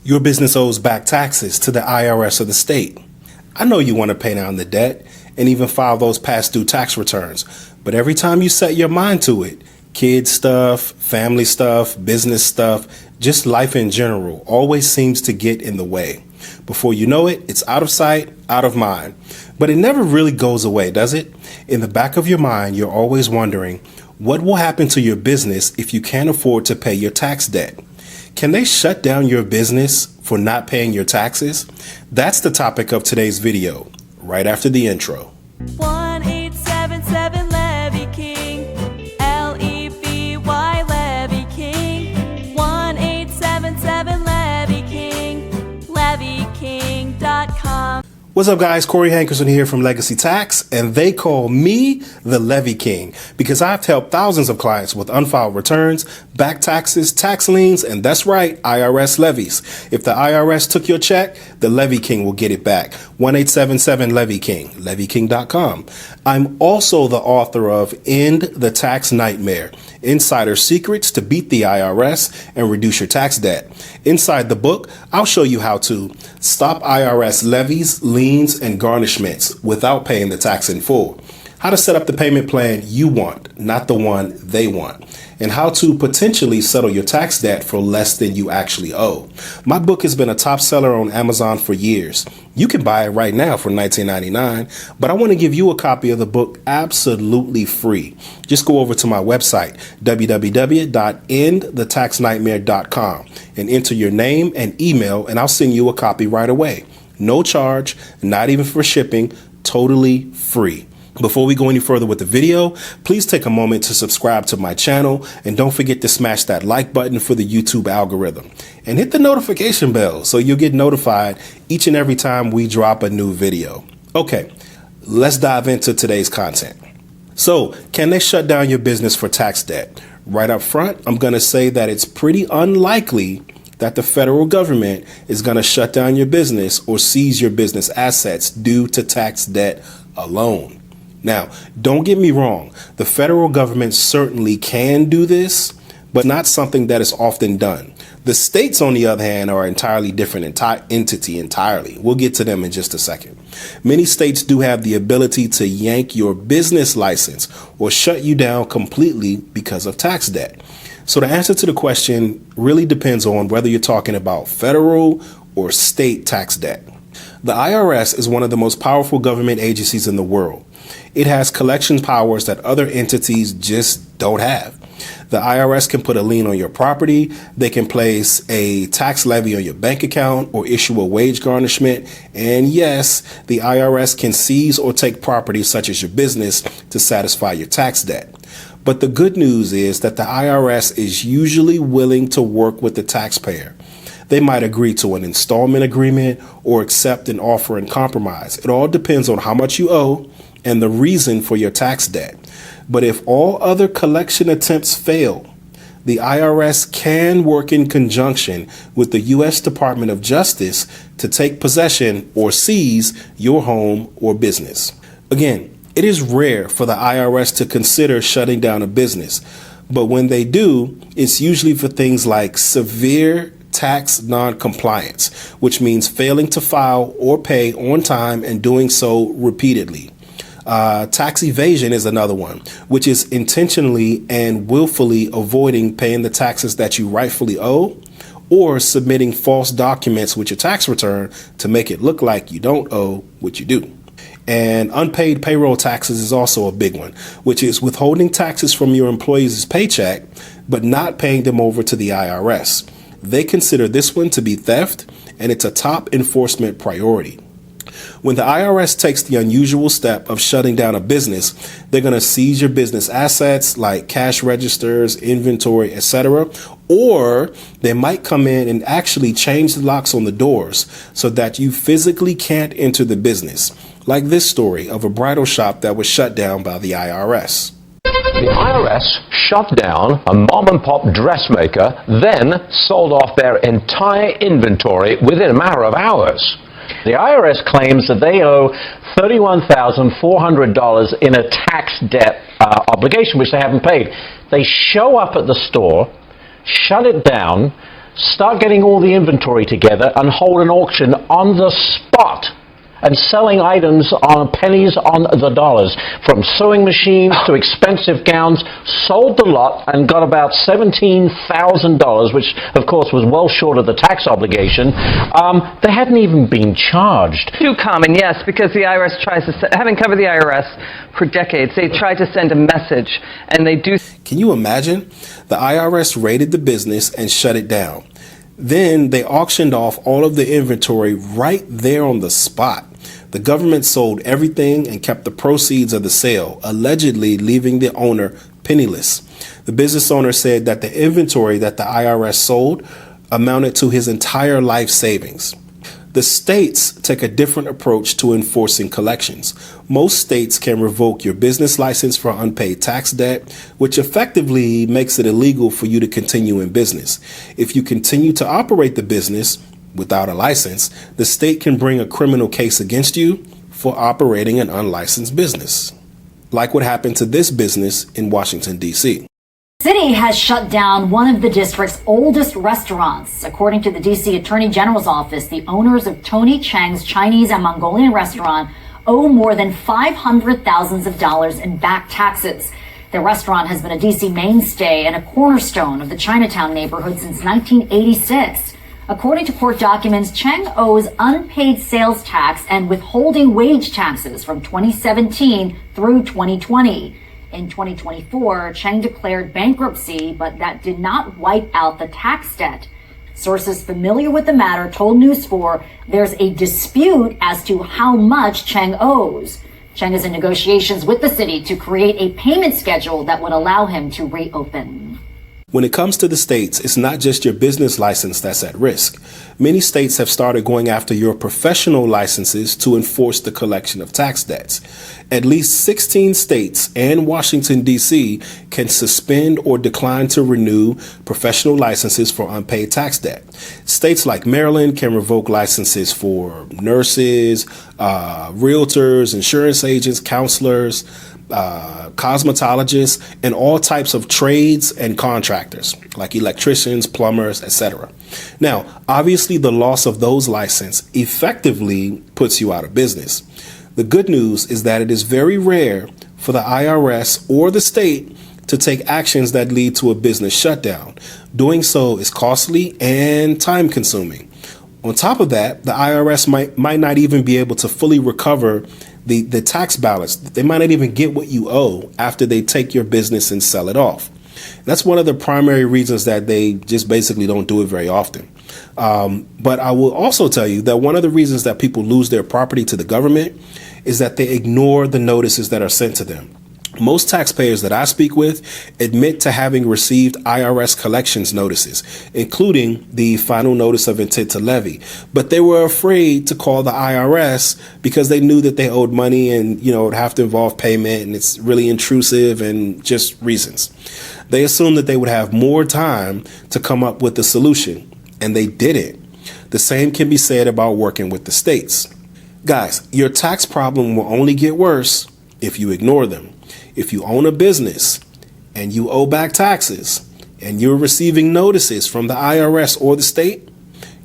Your business owes back taxes to the IRS or the state. I know you want to pay down the debt and even file those past due tax returns, but every time you set your mind to it, kid stuff, family stuff, business stuff, just life in general always seems to get in the way. Before you know it, it's out of sight, out of mind. But it never really goes away, does it? In the back of your mind, you're always wondering, what will happen to your business if you can't afford to pay your tax debt? Can they shut down your business for not paying your taxes? That's the topic of today's video, right after the intro. 1-877-LEVY-KING, L-E-V-Y, Levy King, 1-877-LEVY-KING, LevyKing.com. What's up, guys? Corey Hankerson here from Legacy Tax, and they call me the Levy King because I've helped thousands of clients with unfiled returns, back taxes, tax liens, and that's right, IRS levies. If the IRS took your check, the Levy King will get it back. 1-877-LEVY-KING, LevyKing.com. I'm also the author of End the Tax Nightmare, Insider Secrets to Beat the IRS and Reduce Your Tax Debt. Inside the book, I'll show you how to stop IRS levies, liens, and garnishments without paying the tax in full, how to set up the payment plan you want, not the one they want, and how to potentially settle your tax debt for less than you actually owe. My book has been a top seller on Amazon for years. You can buy it right now for $19.99, but I want to give you a copy of the book absolutely free. Just go over to my website, www.endthetaxnightmare.com, and enter your name and email, and I'll send you a copy right away. No charge, not even for shipping, totally free. Before we go any further with the video, please take a moment to subscribe to my channel and don't forget to smash that like button for the YouTube algorithm and hit the notification bell so you'll get notified each and every time we drop a new video. Okay, let's dive into today's content. So, can they shut down your business for tax debt? Right up front, I'm going to say that it's pretty unlikely that the federal government is going to shut down your business or seize your business assets due to tax debt alone. Now, don't get me wrong, the federal government certainly can do this, but not something that is often done. The states, on the other hand, are an entirely different entity entirely. We'll get to them in just a second. Many states do have the ability to yank your business license or shut you down completely because of tax debt. So the answer to the question really depends on whether you're talking about federal or state tax debt. The IRS is one of the most powerful government agencies in the world. It has collection powers that other entities just don't have. The IRS can put a lien on your property, they can place a tax levy on your bank account or issue a wage garnishment, and yes, the IRS can seize or take property such as your business to satisfy your tax debt. But the good news is that the IRS is usually willing to work with the taxpayer. They might agree to an installment agreement or accept an offer in compromise. It all depends on how much you owe and the reason for your tax debt. But if all other collection attempts fail, the IRS can work in conjunction with the U.S. Department of Justice to take possession or seize your home or business. Again, it is rare for the IRS to consider shutting down a business, but when they do, it's usually for things like severe tax non-compliance, which means failing to file or pay on time and doing so repeatedly. Tax evasion is another one, which is intentionally and willfully avoiding paying the taxes that you rightfully owe or submitting false documents with your tax return to make it look like you don't owe what you do. And unpaid payroll taxes is also a big one, which is withholding taxes from your employees' paycheck, but not paying them over to the IRS. They consider this one to be theft, and it's a top enforcement priority. When the IRS takes the unusual step of shutting down a business, they're going to seize your business assets like cash registers, inventory, etc. Or they might come in and actually change the locks on the doors so that you physically can't enter the business, like this story of a bridal shop that was shut down by the IRS. The IRS shut down a mom-and-pop dressmaker, then sold off their entire inventory within a matter of hours. The IRS claims that they owe $31,400 in a tax debt obligation, which they haven't paid. They show up at the store, shut it down, start getting all the inventory together and hold an auction on the spot and selling items on pennies on the dollars, from sewing machines to expensive gowns, sold the lot and got about $17,000, which of course was well short of the tax obligation. They hadn't even been charged. Too common, yes, because the IRS tries to, having covered the IRS for decades, they try to send a message, and they do. Can you imagine? The IRS raided the business and shut it down. Then they auctioned off all of the inventory right there on the spot. The government sold everything and kept the proceeds of the sale, allegedly leaving the owner penniless. The business owner said that the inventory that the IRS sold amounted to his entire life savings. The states take a different approach to enforcing collections. Most states can revoke your business license for unpaid tax debt, which effectively makes it illegal for you to continue in business. If you continue to operate the business without a license, the state can bring a criminal case against you for operating an unlicensed business, like what happened to this business in Washington, D.C. The city has shut down one of the district's oldest restaurants. According to the D.C. Attorney General's office, the owners of Tony Chang's Chinese and Mongolian restaurant owe more than $500,000 in back taxes. The restaurant has been a D.C. mainstay and a cornerstone of the Chinatown neighborhood since 1986. According to court documents, Chang owes unpaid sales tax and withholding wage taxes from 2017 through 2020. In 2024, Chang declared bankruptcy, but that did not wipe out the tax debt. Sources familiar with the matter told News 4 there's a dispute as to how much Chang owes. Chang is in negotiations with the city to create a payment schedule that would allow him to reopen. When it comes to the states, it's not just your business license that's at risk. Many states have started going after your professional licenses to enforce the collection of tax debts. At least 16 states and Washington, D.C. can suspend or decline to renew professional licenses for unpaid tax debt. States like Maryland can revoke licenses for nurses, realtors, insurance agents, counselors, cosmetologists, and all types of trades and contractors like electricians, plumbers, etc. Now, obviously, the loss of those licenses effectively puts you out of business. The good news is that it is very rare for the IRS or the state to take actions that lead to a business shutdown. Doing so is costly and time consuming. On top of that, the IRS might not even be able to fully recover the tax balance. They might not even get what you owe after they take your business and sell it off. That's one of the primary reasons that they just basically don't do it very often. But I will also tell you that one of the reasons that people lose their property to the government is that they ignore the notices that are sent to them. Most taxpayers that I speak with admit to having received IRS collections notices, including the final notice of intent to levy, but they were afraid to call the IRS because they knew that they owed money and, it would have to involve payment and it's really intrusive and just reasons. They assumed that they would have more time to come up with a solution, and they didn't. The same can be said about working with the states. Guys, your tax problem will only get worse if you ignore them. If you own a business and you owe back taxes and you're receiving notices from the IRS or the state,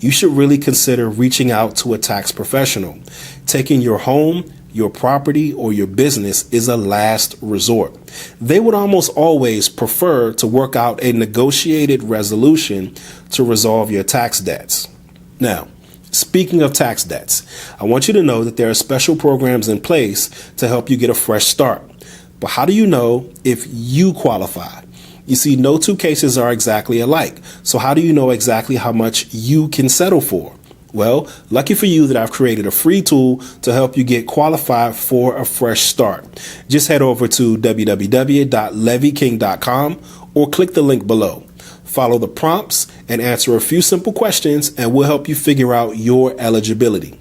you should really consider reaching out to a tax professional. Taking your home, your property, or your business is a last resort. They would almost always prefer to work out a negotiated resolution to resolve your tax debts. Now, speaking of tax debts, I want you to know that there are special programs in place to help you get a fresh start. But how do you know if you qualify? You see, no two cases are exactly alike. So how do you know exactly how much you can settle for? Well, lucky for you that I've created a free tool to help you get qualified for a fresh start. Just head over to www.levyking.com or click the link below. Follow the prompts and answer a few simple questions, and we'll help you figure out your eligibility.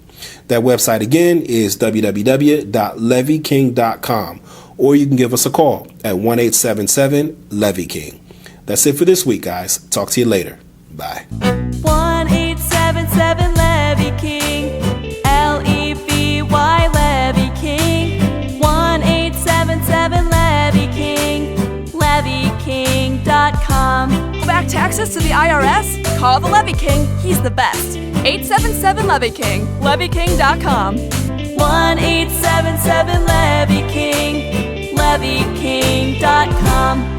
That website again is www.levyking.com. Or you can give us a call at 1-877-LEVY-KING. That's it for this week, guys. Talk to you later. Bye. 1-877-LEVY-KING. Levy Levy King. 1-877-LEVY-KING. LevyKing.com. Back taxes to the IRS? Call the Levy King, he's the best. 877-LEVY-KING, LevyKing.com. 1-877-LEVY-KING, LevyKing.com.